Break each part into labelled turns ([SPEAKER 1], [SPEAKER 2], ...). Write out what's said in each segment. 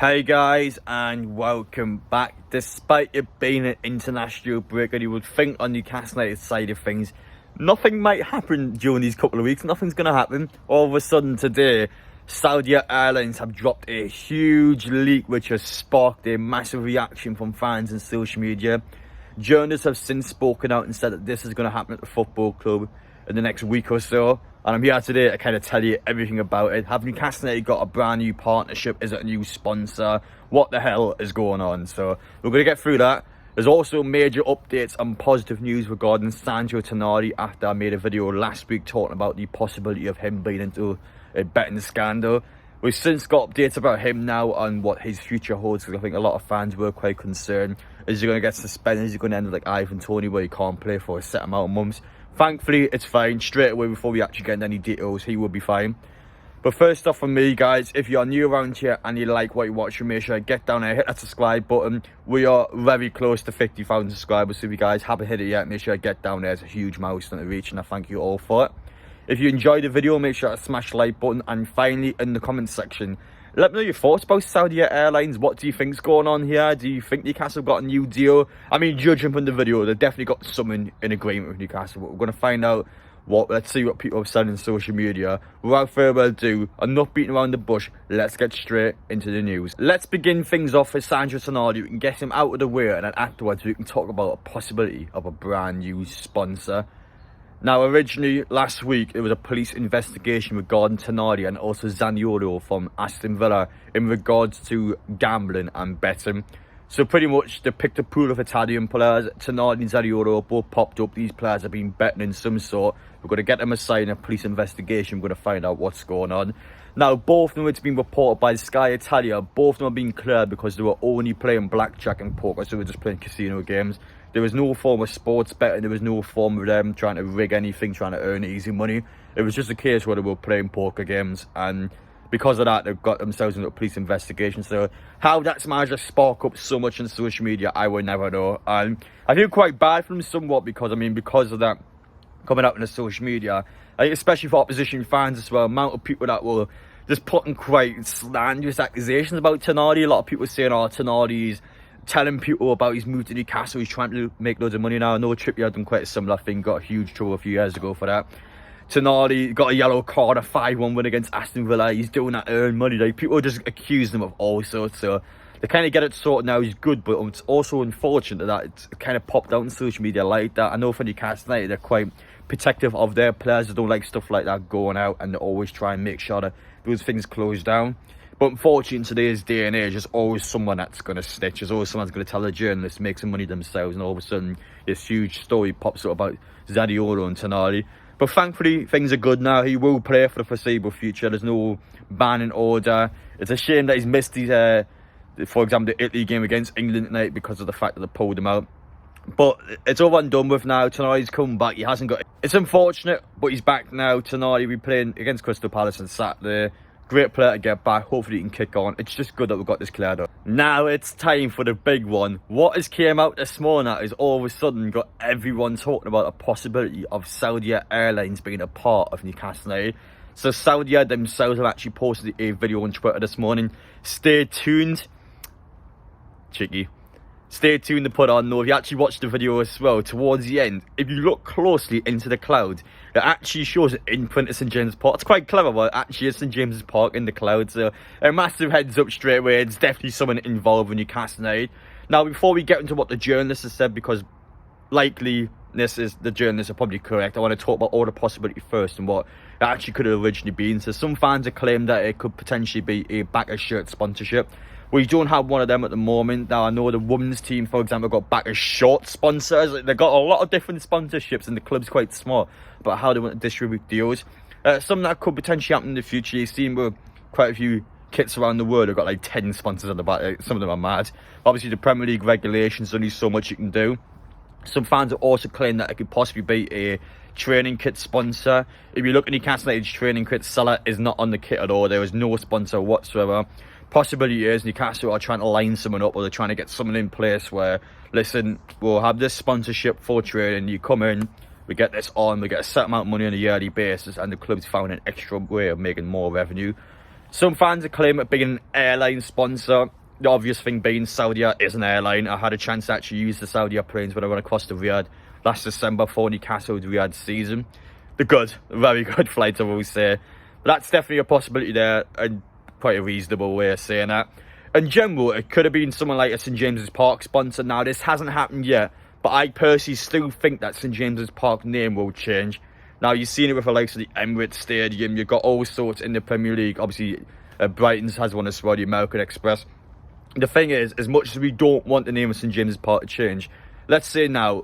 [SPEAKER 1] Hey guys, and welcome back. Despite it being an international break, and you would think on Newcastle United side of things, nothing might happen during these couple of weeks. Nothing's going to happen. All of a sudden today, SAUDIA Airlines have dropped a huge leak which has sparked a massive reaction from fans and social media. Journalists have since spoken out and said that this is going to happen at the football club in the next week or so. And I'm here today to kind of tell you everything about it. Have Newcastle United got a brand new partnership? Is it a new sponsor? What the hell is going on? So we're going to get through that. There's also major updates and positive news regarding Sandro Tonali after I made a video last week talking about the possibility of him being into a betting scandal. We've since got updates about him now and what his future holds, because I think a lot of fans were quite concerned. Is he going to get suspended? Is he going to end up like Ivan Toney, where he can't play for a set amount of months? Thankfully, it's fine. Straight away, before we actually get into any details, he will be fine. But first off, for me, guys, if you're new around here and you like what you watch, make sure you get down there, hit that subscribe button. We are very close to 50,000 subscribers, so if you guys haven't hit it yet, make sure you get down there. It's a huge milestone to reach, and I thank you all for it. If you enjoyed the video, make sure to smash the like button. And finally, in the comments section, let me know your thoughts about SAUDIA Airlines. What do you think's going on here? Do you think Newcastle got a new deal? I mean, judging from the video, they've definitely got something in agreement with Newcastle. But we're going to find out let's see what people have said on social media. Without further ado, I'm not beating around the bush. Let's get straight into the news. Let's begin things off with Sandro Tonali. We can get him out of the way, and then afterwards we can talk about a possibility of a brand new sponsor. Now, originally, last week, there was a police investigation regarding Tonali and also Zaniolo from Aston Villa in regards to gambling and betting. So pretty much, they picked a pool of Italian players. Tonali and Zaniolo both popped up. These players have been betting in some sort. We're going to get them aside in a police investigation. We're going to find out what's going on. Now, both of them, it's been reported by Sky Italia, both of them have been cleared because they were only playing blackjack and poker, so they were just playing casino games. There was no form of sports betting. There was no form of them trying to rig anything, trying to earn easy money. It was just a case where they were playing poker games, and because of that, they've got themselves into a police investigation. So how that's managed to spark up so much on social media, I will never know. And I feel quite bad for them somewhat, because because of that coming out on the social media, especially for opposition fans as well, amount of people that were just putting quite slanderous accusations about Tonali. A lot of people saying, oh, Tonali's telling people about his move to Newcastle, he's trying to make loads of money now. I know Trippier had done quite a similar thing, got a huge trouble a few years ago for that. Tonali got a yellow card, a 5-1 win against Aston Villa. He's doing that to earn money. Like, people just accuse him of all sorts, so they kind of get it sorted now. He's good, but it's also unfortunate that it's kind of popped out on social media like that. I know for Newcastle United, they're quite protective of their players. They don't like stuff like that going out, and they always try and make sure that those things close down. But unfortunately, in today's day and age, there's always someone that's going to snitch. There's always someone that's going to tell the journalists, make some money themselves, and all of a sudden, this huge story pops up about Zaniolo and Tonali. But thankfully, things are good now. He will play for the foreseeable future. There's no ban in order. It's a shame that he's missed his, for example, the Italy game against England tonight because of the fact that they pulled him out. But it's over and done with now. Tonali's come back. He hasn't got... It's unfortunate, but he's back now. Tonali will be playing against Crystal Palace on Saturday. Great player to get back. Hopefully he can kick on. It's just good that we've got this cleared up. Now it's time for the big one. What has came out this morning is all of a sudden got everyone talking about a possibility of SAUDIA Airlines being a part of Newcastle United. So SAUDIA themselves have actually posted a video on Twitter this morning. Stay tuned. Cheeky. Stay tuned to put on. No, if you actually watch the video as well, towards the end, if you look closely into the clouds, it actually shows an imprint of St James's Park. It's quite clever, but it actually is St James's Park in the clouds. So a massive heads up straight away. It's definitely someone involved with Newcastle United. Now, before we get into what the journalists have said, because likely the journalists are probably correct, I want to talk about all the possibility first and what it actually could have originally been. So some fans have claimed that it could potentially be a backer shirt sponsorship. We don't have one of them at the moment. Now, I know the women's team, for example, got back as short sponsors. They've got a lot of different sponsorships, and the club's quite smart about how they want to distribute deals. Something that could potentially happen in the future. You've seen with quite a few kits around the world, they've got like 10 sponsors on the back. Some of them are mad. Obviously, the Premier League regulations, only so much you can do. Some fans have also claimed that it could possibly be a training kit sponsor. If you look at Newcastle United's training kit, Salah is not on the kit at all. There is no sponsor whatsoever. Possibility is Newcastle are trying to line someone up, or they're trying to get someone in place where, listen, we'll have this sponsorship for training. You come in, we get this on, we get a set amount of money on a yearly basis, and the club's found an extra way of making more revenue. Some fans are claiming it being an airline sponsor. The obvious thing being SAUDIA is an airline. I had a chance to actually use the SAUDIA planes when I went across to Riyadh last December for Newcastle Riyadh season. They're good, very good flights, I will say. But that's definitely a possibility there, and quite a reasonable way of saying that. In general, it could have been someone like a St James's Park sponsor. Now, this hasn't happened yet, but I personally still think that St James's Park name will change. Now, you've seen it with the likes of the Emirates Stadium. You've got all sorts in the Premier League. Obviously, Brighton's has one as well, the American Express. The thing is, as much as we don't want the name of St James's Park to change, let's say now,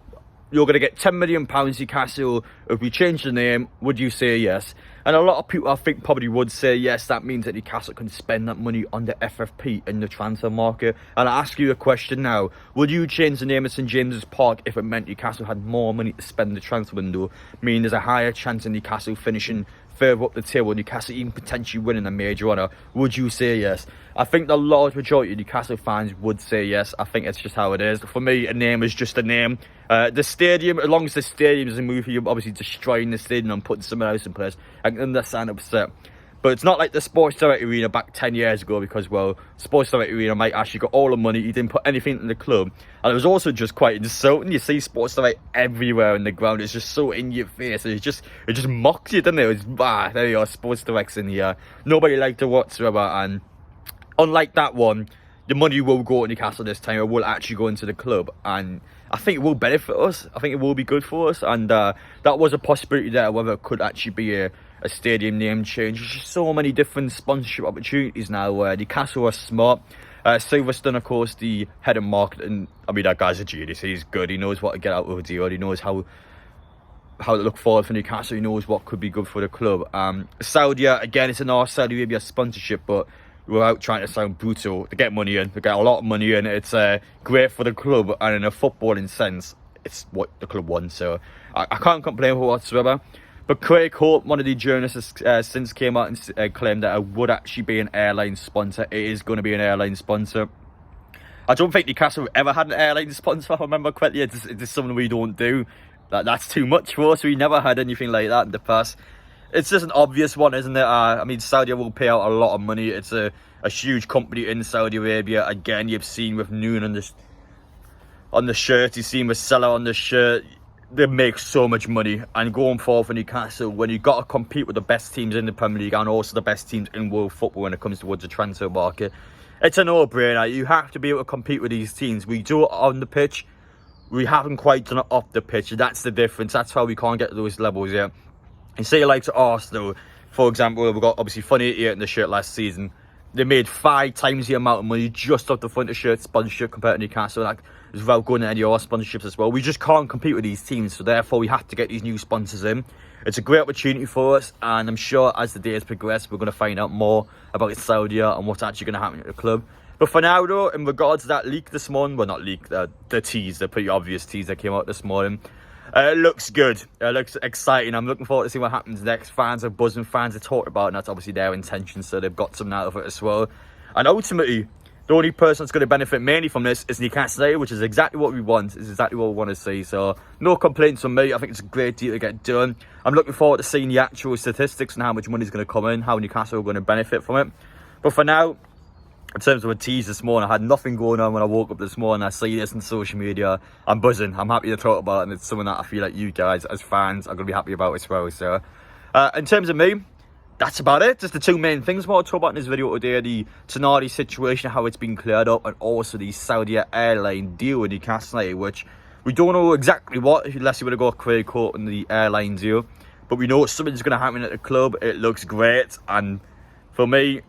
[SPEAKER 1] you're going to get £10 million Newcastle. If we change the name, would you say yes? And a lot of people, I think, probably would say yes. That means that Newcastle can spend that money on the FFP in the transfer market. And I ask you a question now. Would you change the name of St James's Park if it meant Newcastle had more money to spend in the transfer window? Meaning there's a higher chance of Newcastle finishing further up the table, Newcastle even potentially winning a major honour? Would you say yes? I think the large majority of Newcastle fans would say yes. I think it's just how it is. For me, a name is just a name. The stadium, as long as the stadium is a movie, you're obviously destroying the stadium and putting someone else in place. I can understand upset. But it's not like the Sports Direct Arena back 10 years ago, because, well, Sports Direct Arena might actually got all the money. He didn't put anything in the club. And it was also just quite insulting. You see Sports Direct everywhere on the ground. It's just so in your face. It just mocks you, doesn't it? It's, there you are, Sports Direct's in here. Nobody liked it whatsoever. And unlike that one, the money will go to Newcastle this time. It will actually go into the club. And I think it will benefit us. I think it will be good for us. And that was a possibility there, whether it could actually be a stadium name change. There's just so many different sponsorship opportunities now where Newcastle are smart. Silverstone, of course, the head of marketing. I mean, that guy's a genius. He's good. He knows what to get out of a deal. He knows how to look forward for Newcastle. He knows what could be good for the club. SAUDIA, again, it's an Saudi Arabia sponsorship, but without trying to sound brutal, they get money in. They get a lot of money in. It's great for the club, and in a footballing sense, it's what the club wants. So I can't complain whatsoever. But Craig Hope, one of the journalists, since came out and claimed that it would actually be an airline sponsor. It is going to be an airline sponsor. I don't think Newcastle ever had an airline sponsor, if I remember correctly. It's something we don't do. That's too much for us. We never had anything like that in the past. It's just an obvious one, isn't it? I mean, Saudi will pay out a lot of money. It's a huge company in Saudi Arabia. Again, you've seen with Noon on the shirt. You've seen with Salah on the shirt. They make so much money. And going forward for Newcastle, when you've got to compete with the best teams in the Premier League and also the best teams in world football when it comes towards the transfer market, it's a no-brainer. You have to be able to compete with these teams. We do it on the pitch. We haven't quite done it off the pitch. That's the difference. That's why we can't get to those levels yet. And say like to Arsenal, for example, we've got obviously Funny 88 in the shirt last season. They made 5 times the amount of money just off the front of shirt sponsorship compared to Newcastle. Like, as well going to any of our sponsorships as well. We just can't compete with these teams, so therefore we have to get these new sponsors in. It's a great opportunity for us, and I'm sure as the days progress, we're going to find out more about SAUDIA and what's actually going to happen at the club. But for now, though, in regards to that leak this morning, well, not leak, the tease, the pretty obvious tease that came out this morning, it looks good. It looks exciting. I'm looking forward to see what happens next. Fans are buzzing, fans are talking about it, and that's obviously their intention, so they've got something out of it as well. And ultimately, the only person that's going to benefit mainly from this is Newcastle, which is exactly what we want. It's exactly what we want to see. So, no complaints from me. I think it's a great deal to get done. I'm looking forward to seeing the actual statistics and how much money is going to come in, how Newcastle are going to benefit from it. But for now, in terms of a tease this morning, I had nothing going on when I woke up this morning. I see this on social media. I'm buzzing. I'm happy to talk about it, and it's something that I feel like you guys, as fans, are going to be happy about as well. So, in terms of me, that's about it. Just the 2 main things I want to talk about in this video today: the Tonali situation, how it's been cleared up, and also the SAUDIA airline deal with Newcastle, which we don't know exactly what, unless you want to go Craig Court and the airline deal. But we know something's going to happen at the club. It looks great, and for me,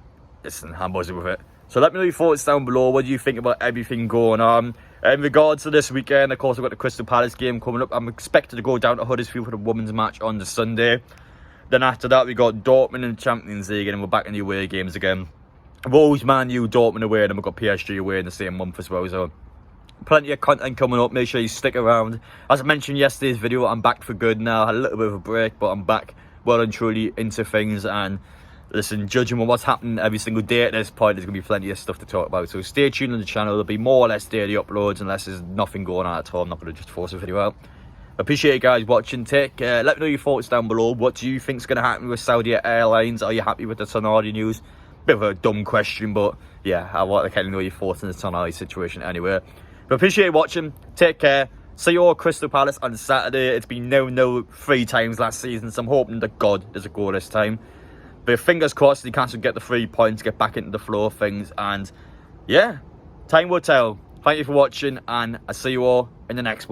[SPEAKER 1] listen, I'm buzzing with it. So let me know your thoughts down below. What do you think about everything going on? In regards to this weekend, of course, I've got the Crystal Palace game coming up. I'm expected to go down to Huddersfield for the women's match on the Sunday. Then after that, we got Dortmund in the Champions League, and we're back in the away games again. I've always Man U, Dortmund away, and then we've got PSG away in the same month as well. So plenty of content coming up. Make sure you stick around. As I mentioned in yesterday's video, I'm back for good now. I had a little bit of a break, but I'm back well and truly into things. And listen, judging on what's happening every single day at this point, there's going to be plenty of stuff to talk about. So stay tuned on the channel. There'll be more or less daily uploads unless there's nothing going on at all. I'm not going to just force a video out. Appreciate you guys watching. Let me know your thoughts down below. What do you think is going to happen with SAUDIA Airlines? Are you happy with the Tonali news? Bit of a dumb question, but yeah, I want to kind of know your thoughts on the Tonali situation anyway. But appreciate you watching. Take care. See you all at Crystal Palace on Saturday. It's been 0-0 3 times last season, so I'm hoping that God is a goal this time. But fingers crossed, Newcastle get the 3 points, get back into the flow of things, and yeah, time will tell. Thank you for watching, and I'll see you all in the next one.